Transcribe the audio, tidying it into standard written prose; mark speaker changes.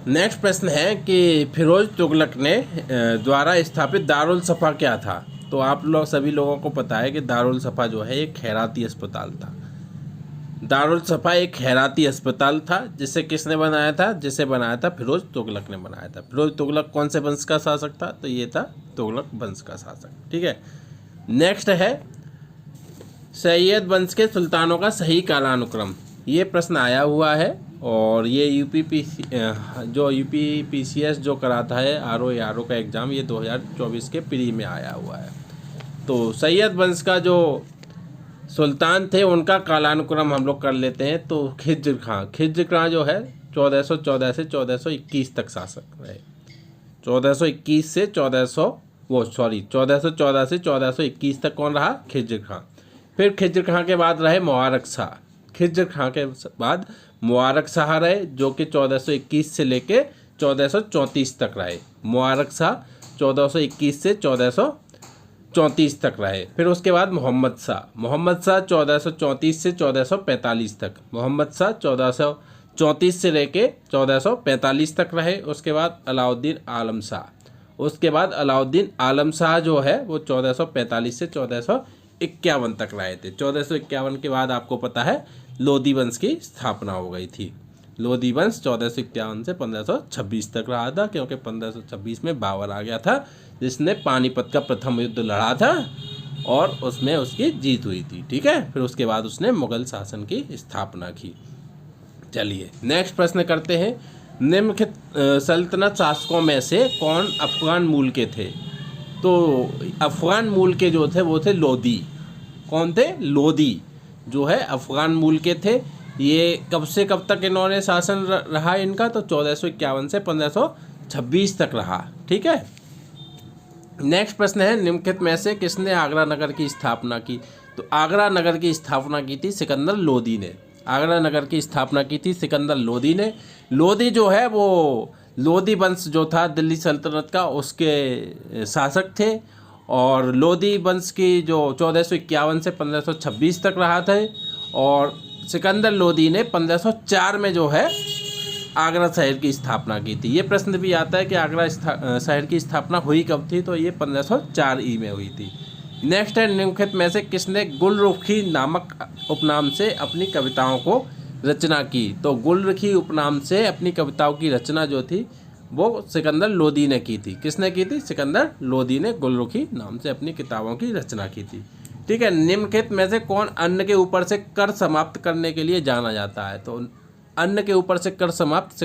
Speaker 1: Next प्रश्न है कि फिरोज तुगलक ने द्वारा स्थापित दारुल सफ़ा क्या था। तो आप लोग सभी लोगों को पता है कि दारुल सफ़ा जो है एक खैराती अस्पताल था। दारुल सफ़ा एक खैराती अस्पताल था जिसे किसने बनाया था, जिसे बनाया था फिरोज तुगलक ने बनाया था। फिरोज तुगलक कौन से वंश का शासक था, तो ये था तुगलक वंश का शासक। ठीक है। नेक्स्ट है सैयद वंश के सुल्तानों का सही कालानुक्रम। ये प्रश्न आया हुआ है और ये यूपीपीसीएस जो कराता है आरओ का एग्ज़ाम, ये 2024 के प्री में आया हुआ है। तो सैयद वंश का जो सुल्तान थे उनका कालानुक्रम हम लोग कर लेते हैं। तो खिज्र खां जो है 1414 से 1421 तक शासक रहे। 1421 से 1414 से 1421 तक कौन रहा, खिज्र खां। फिर खिज्र खां के बाद रहे मुबारक शाह। खिज्र खां के बाद मुबारक शाह रहे जो कि 1421 से लेके 1434 तक रहे। मुबारक शाह 1421 से 1434 तक रहे। फिर उसके बाद मोहम्मद शाह 1434 से 1445 तक। मोहम्मद शाह 1434 से लेके 1445 तक रहे। उसके बाद अलाउद्दीन आलम शाह जो है वो 1445 से 1451 तक रहे थे। 1451 के बाद आपको पता है लोधी वंश की स्थापना हो गई थी। लोधी वंश 1451 से 1526 तक रहा था, क्योंकि 1526 में बाबर आ गया था जिसने पानीपत का प्रथम युद्ध लड़ा था और उसमें उसकी जीत हुई थी। ठीक है। फिर उसके बाद उसने मुगल शासन की स्थापना की। चलिए नेक्स्ट प्रश्न करते हैं। निम्नलिखित सल्तनत शासकों में से कौन अफगान मूल के थे। तो अफगान मूल के जो थे वो थे लोधी। कौन थे, लोधी जो है अफगान मूल के थे। ये कब से कब तक इन्होंने शासन रहा इनका, तो 1451 से 1526 तक रहा। ठीक है। नेक्स्ट प्रश्न है निम्नलिखित में से किसने आगरा नगर की स्थापना की। तो आगरा नगर की स्थापना की थी सिकंदर लोधी ने। आगरा नगर की स्थापना की थी सिकंदर लोधी ने। लोधी जो है वो लोधी वंश जो था दिल्ली सल्तनत का उसके शासक थे और लोधी वंश की जो 1451 से 1526 तक रहा था। और सिकंदर लोधी ने 1504 में जो है आगरा शहर की स्थापना की थी। ये प्रश्न भी आता है कि आगरा शहर की स्थापना हुई कब थी, तो ये 1504 ई में हुई थी। नेक्स्ट है निम्नलिखित में से किसने गुलरुखी नामक उपनाम से अपनी कविताओं को रचना की। तो गुलरुखी उपनाम से अपनी कविताओं की रचना जो थी वो सिकंदर लोधी ने की थी। किसने की थी, सिकंदर लोधी ने गुलरुखी नाम से अपनी किताबों की रचना की थी। ठीक है। निम्नलिखित में से कौन अन्न के ऊपर से कर समाप्त करने के लिए जाना जाता है। तो अन्न के ऊपर से कर समाप्त